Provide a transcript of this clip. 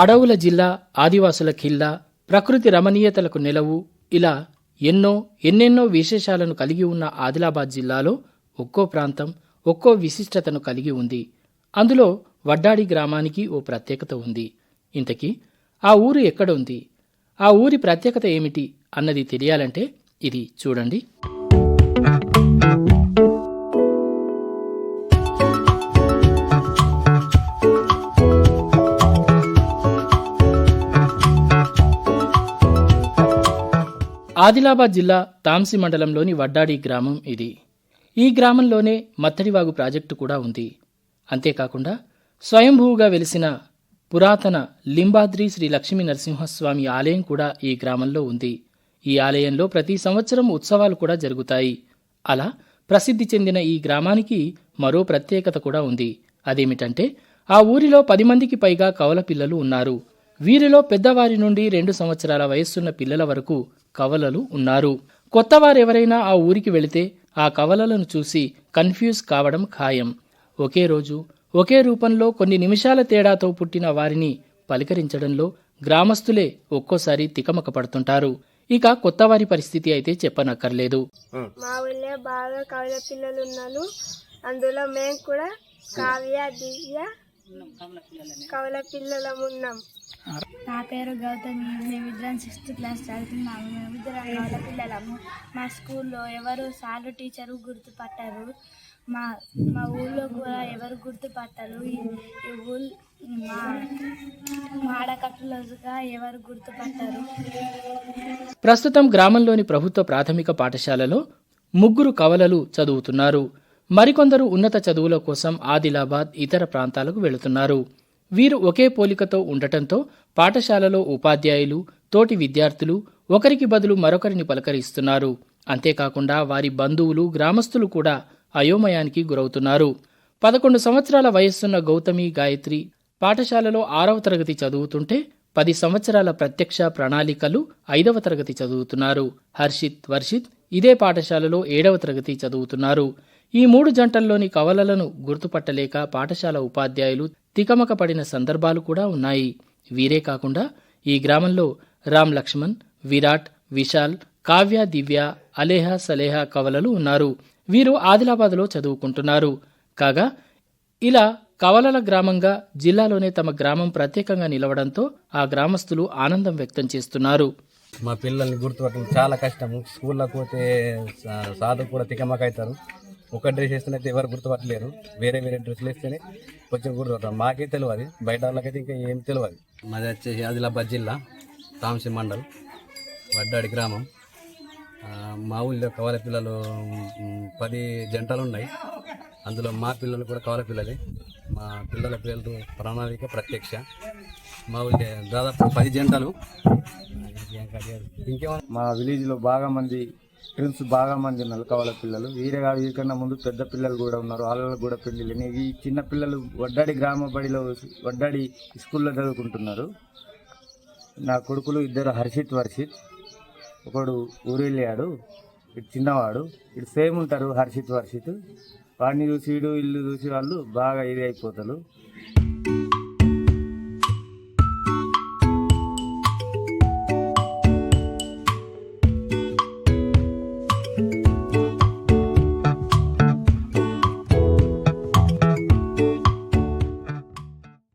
అడవుల జిల్లా, ఆదివాసుల ఖిల్లా, ప్రకృతి రమణీయతలకు నెలవు, ఇలా ఎన్నెన్నో విశేషాలను కలిగి ఉన్న ఆదిలాబాద్ జిల్లాలో ఒక్కో ప్రాంతం ఒక్కో విశిష్టతను కలిగి ఉంది. అందులో వడ్డాడి గ్రామానికి ఓ ప్రత్యేకత ఉంది. ఇంతకీ ఆ ఊరు ఎక్కడ ఉంది, ఆ ఊరి ప్రత్యేకత ఏమిటి అన్నది తెలియాలంటే ఇది చూడండి. ఆదిలాబాద్ జిల్లా తాంసి మండలంలోని వడ్డాడి గ్రామం ఇది. ఈ గ్రామంలోనే మత్తడివాగు ప్రాజెక్టు కూడా ఉంది. అంతేకాకుండా స్వయంభూగా వెలిసిన పురాతన లింబాద్రి శ్రీ లక్ష్మీ నరసింహస్వామి ఆలయం కూడా ఈ గ్రామంలో ఉంది. ఈ ఆలయంలో ప్రతి సంవత్సరం ఉత్సవాలు కూడా జరుగుతాయి. అలా ప్రసిద్ధి చెందిన ఈ గ్రామానికి మరో ప్రత్యేకత కూడా ఉంది. అదేమిటంటే ఆ ఊరిలో 10 మందికి పైగా కవల పిల్లలు ఉన్నారు. వీరిలో పెద్దవారి నుండి 2 సంవత్సరాల వయస్సున్న పిల్లల వరకు కవలలు ఉన్నారు. కొత్తవారెవరైనా ఆ ఊరికి వెళితే ఆ కవలలను చూసి కన్ఫ్యూజ్ కావడం ఖాయం. ఒకే రోజు ఒకే రూపంలో కొన్ని నిమిషాల తేడాతో పుట్టిన వారిని పలకరించడంలో గ్రామస్తులే ఒక్కోసారి తికమక పడుతుంటారు. ఇక కొత్తవారి పరిస్థితి అయితే చెప్పనక్కర్లేదు. మా ఊళ్ళో బాగా కవల పిల్లలు ఉన్నారు. అందులో మేము కూడా కావ్య, దివ్య కవల పిల్లలం ఉన్నాం. నా పేరు గౌతమి. మేమిద్దరం 6th క్లాస్ చదువుతున్నాము. మేమిద్దరం కవల పిల్లలము. మా స్కూల్లో ఎవరు సాలు టీచరు గుర్తుపట్టారు. మా ఊళ్ళో కూడా ఎవరు గుర్తుపట్టారు. ఈ ఊళ్ళో మా ఆడకట్టులుగా ఎవరు గుర్తుపట్టారు. ప్రస్తుతం గ్రామంలోని ప్రభుత్వ ప్రాథమిక పాఠశాలలో 3 కవలలు చదువుతున్నారు. మరికొందరు ఉన్నత చదువుల కోసం ఆదిలాబాద్, ఇతర ప్రాంతాలకు వెళుతున్నారు. వీరు ఒకే పోలికతో ఉండటంతో పాఠశాలలో ఉపాధ్యాయులు, తోటి విద్యార్థులు ఒకరికి బదులు మరొకరిని పలకరిస్తున్నారు. అంతేకాకుండా వారి బంధువులు, గ్రామస్తులు కూడా అయోమయానికి గురవుతున్నారు. 11 సంవత్సరాల వయస్సున్న గౌతమి, గాయత్రి పాఠశాలలో 6వ తరగతి చదువుతుంటే 10 సంవత్సరాల ప్రత్యక్ష, ప్రణాళికలు 5వ తరగతి చదువుతున్నారు. హర్షిత్, వర్షిత్ ఇదే పాఠశాలలో 7వ తరగతి చదువుతున్నారు. ఈ 3 జంటల్లోని కవలలను గుర్తుపట్టలేక పాఠశాల ఉపాధ్యాయులు తికమక పడిన సందర్భాలు కూడా ఉన్నాయి. వీరే కాకుండా ఈ గ్రామంలో రామ్ లక్ష్మణ్, విరాట్, విశాల్, కావ్య, దివ్య, అలేహా, సలేహా కవలలు ఉన్నారు. వీరు ఆదిలాబాద్లో చదువుకుంటున్నారు. కాగా ఇలా కవలల గ్రామంగా జిల్లాలోనే తమ గ్రామం ప్రత్యేకంగా నిలవడంతో ఆ గ్రామస్తులు ఆనందం వ్యక్తం చేస్తున్నారు. మా పిల్లల్ని గుర్తుపట్టడం చాలా కష్టము. స్కూల్లోకి పోతే సాధు కూడా తికమక అవుతారు. ఒక డ్రెస్ వేస్తేనైతే ఎవరు గుర్తుపట్టలేరు. వేరే డ్రెస్సులు వేస్తేనే కొంచెం గుర్తుపడతారు. మాకే తెలియదు, బయట వాళ్ళకైతే ఇంకా ఏం తెలియదు. మాది వచ్చేసి ఆదిలాబాద్ జిల్లా తాంసి మండల్ వడ్డాడి గ్రామం. మా ఊళ్ళో కవల పిల్లలు 10 జంటలు ఉన్నాయి. అందులో మా పిల్లలు కూడా కవల పిల్లలే. మా పిల్లల పేర్లు ప్రణాళిక, ప్రత్యక్ష. మా ఊళ్ళో దాదాపు 10 జంటలు. మా విలేజ్లో బాగా మంది ట్విన్స్ బాగా మంది ఉన్నారు కవల పిల్లలు. వీరికన్నా ముందు పెద్ద పిల్లలు కూడా ఉన్నారు. వాళ్ళకు కూడా పెళ్ళిళ్ళు. ఈ చిన్న పిల్లలు వడ్డాడి గ్రామ బడిలో, వడ్డాడి స్కూల్లో చదువుకుంటున్నారు. నా కొడుకులు 2 హర్షిత్, వర్షిత్. ఒకడు ఊరు వెళ్ళాడు, ఇటు చిన్నవాడు. ఇటు సేమ్ ఉంటారు హర్షిత్, వర్షిత్. వాడిని చూసి ఇల్లు చూసి వాళ్ళు బాగా ఇది అయిపోతారు.